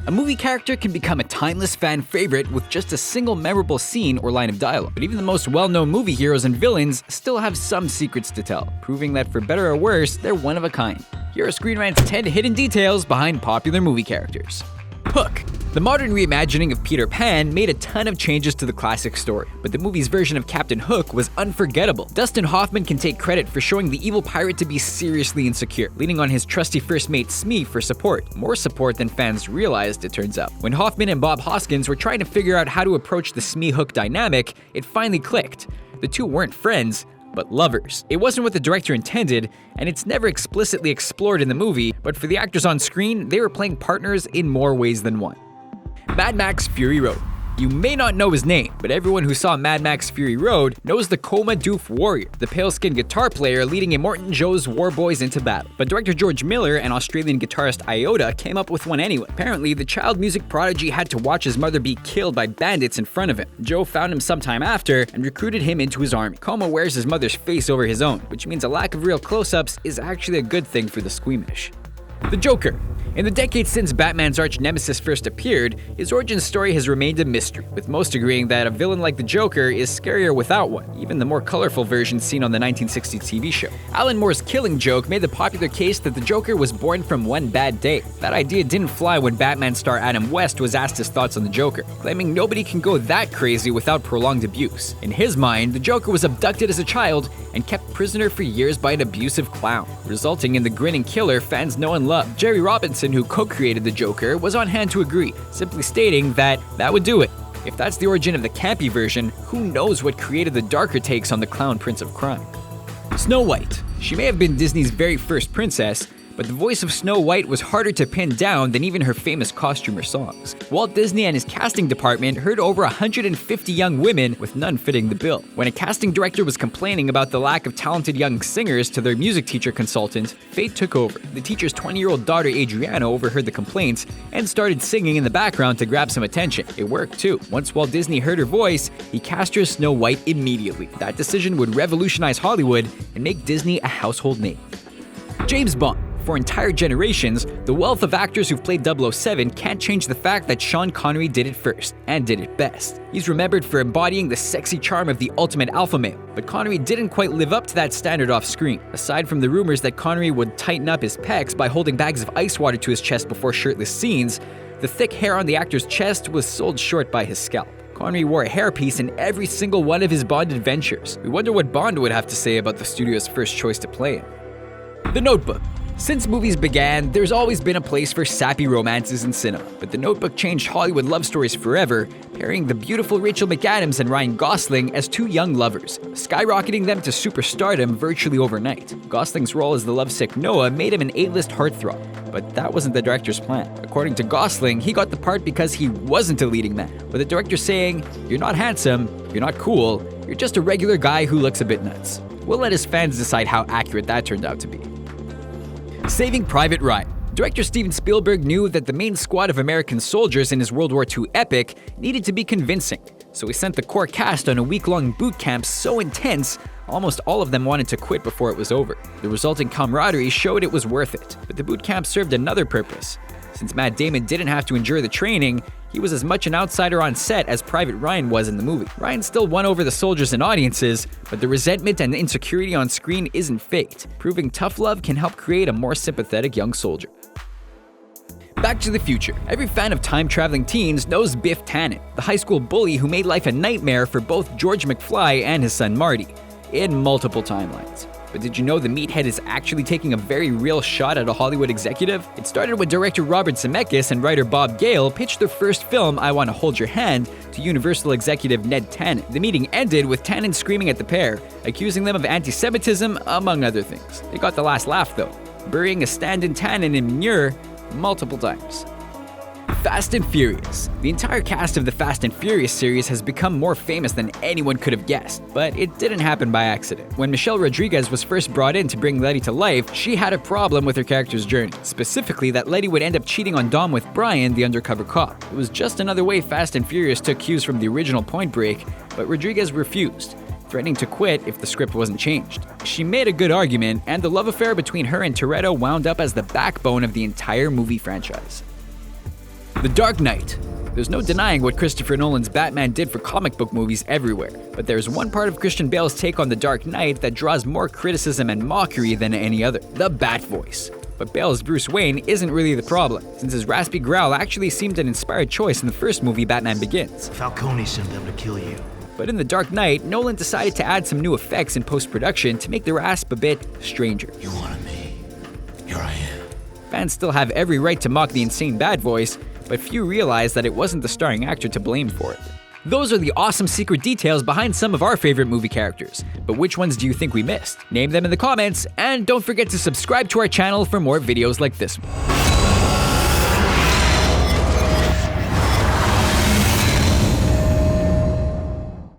A movie character can become a timeless fan favorite with just a single memorable scene or line of dialogue. But even the most well-known movie heroes and villains still have some secrets to tell, proving that for better or worse, they're one of a kind. Here are Screen Rant's 10 hidden details behind popular movie characters. Hook. The modern reimagining of Peter Pan made a ton of changes to the classic story, but the movie's version of Captain Hook was unforgettable. Dustin Hoffman can take credit for showing the evil pirate to be seriously insecure, leaning on his trusty first mate Smee for support. More support than fans realized, it turns out. When Hoffman and Bob Hoskins were trying to figure out how to approach the Smee-Hook dynamic, it finally clicked. The two weren't friends, but lovers. It wasn't what the director intended, and it's never explicitly explored in the movie, but for the actors on screen, they were playing partners in more ways than one. Mad Max Fury Road. You may not know his name, but everyone who saw Mad Max Fury Road knows the Coma Doof Warrior, the pale-skinned guitar player leading Immortan Joe's war boys into battle. But director George Miller and Australian guitarist Iota came up with one anyway. Apparently, the child music prodigy had to watch his mother be killed by bandits in front of him. Joe found him sometime after and recruited him into his army. Coma wears his mother's face over his own, which means a lack of real close-ups is actually a good thing for the squeamish. The Joker. In the decades since Batman's arch-nemesis first appeared, his origin story has remained a mystery, with most agreeing that a villain like the Joker is scarier without one, even the more colorful version seen on the 1960s TV show. Alan Moore's Killing Joke made the popular case that the Joker was born from one bad day. That idea didn't fly when Batman star Adam West was asked his thoughts on the Joker, claiming nobody can go that crazy without prolonged abuse. In his mind, the Joker was abducted as a child and kept prisoner for years by an abusive clown, resulting in the grinning killer fans know and love. Jerry Robinson, who co-created the Joker, was on hand to agree, simply stating that would do it. If that's the origin of the campy version, who knows what created the darker takes on the clown prince of crime. Snow White. She may have been Disney's very first princess, but the voice of Snow White was harder to pin down than even her famous costume or songs. Walt Disney and his casting department heard over 150 young women, with none fitting the bill. When a casting director was complaining about the lack of talented young singers to their music teacher consultant, fate took over. The teacher's 20-year-old daughter Adriana overheard the complaints and started singing in the background to grab some attention. It worked too. Once Walt Disney heard her voice, he cast her as Snow White immediately. That decision would revolutionize Hollywood and make Disney a household name. James Bond. For entire generations, the wealth of actors who've played 007 can't change the fact that Sean Connery did it first, and did it best. He's remembered for embodying the sexy charm of the ultimate alpha male, but Connery didn't quite live up to that standard off screen. Aside from the rumors that Connery would tighten up his pecs by holding bags of ice water to his chest before shirtless scenes, the thick hair on the actor's chest was sold short by his scalp. Connery wore a hairpiece in every single one of his Bond adventures. We wonder what Bond would have to say about the studio's first choice to play him. The Notebook. Since movies began, there's always been a place for sappy romances in cinema, but The Notebook changed Hollywood love stories forever, pairing the beautiful Rachel McAdams and Ryan Gosling as two young lovers, skyrocketing them to superstardom virtually overnight. Gosling's role as the lovesick Noah made him an A-list heartthrob, but that wasn't the director's plan. According to Gosling, he got the part because he wasn't a leading man, with the director saying, "You're not handsome, you're not cool, you're just a regular guy who looks a bit nuts." We'll let his fans decide how accurate that turned out to be. Saving Private Ryan. Director Steven Spielberg knew that the main squad of American soldiers in his World War II epic needed to be convincing, so he sent the core cast on a week-long boot camp so intense, almost all of them wanted to quit before it was over. The resulting camaraderie showed it was worth it, but the boot camp served another purpose. Since Matt Damon didn't have to endure the training, he was as much an outsider on set as Private Ryan was in the movie. Ryan still won over the soldiers and audiences, but the resentment and the insecurity on screen isn't faked, proving tough love can help create a more sympathetic young soldier. Back to the Future. Every fan of time-traveling teens knows Biff Tannen, the high school bully who made life a nightmare for both George McFly and his son Marty, in multiple timelines. But did you know the meathead is actually taking a very real shot at a Hollywood executive? It started when director Robert Zemeckis and writer Bob Gale pitched their first film, I Want to Hold Your Hand, to Universal executive Ned Tannen. The meeting ended with Tannen screaming at the pair, accusing them of anti-Semitism, among other things. They got the last laugh though, burying a stand-in Tannen in manure multiple times. Fast and Furious. The entire cast of the Fast and Furious series has become more famous than anyone could have guessed, but it didn't happen by accident. When Michelle Rodriguez was first brought in to bring Letty to life, she had a problem with her character's journey, specifically that Letty would end up cheating on Dom with Brian, the undercover cop. It was just another way Fast and Furious took cues from the original Point Break, but Rodriguez refused, threatening to quit if the script wasn't changed. She made a good argument, and the love affair between her and Toretto wound up as the backbone of the entire movie franchise. The Dark Knight. There's no denying what Christopher Nolan's Batman did for comic book movies everywhere, but there's one part of Christian Bale's take on The Dark Knight that draws more criticism and mockery than any other: the Bat voice. But Bale's Bruce Wayne isn't really the problem, since his raspy growl actually seemed an inspired choice in the first movie, Batman Begins. Falcone sent them to kill you. But in The Dark Knight, Nolan decided to add some new effects in post-production to make the rasp a bit stranger. You wanted me. Here I am. Fans still have every right to mock the insane Bat voice, but few realize that it wasn't the starring actor to blame for it. Those are the awesome secret details behind some of our favorite movie characters, but which ones do you think we missed? Name them in the comments, and don't forget to subscribe to our channel for more videos like this one.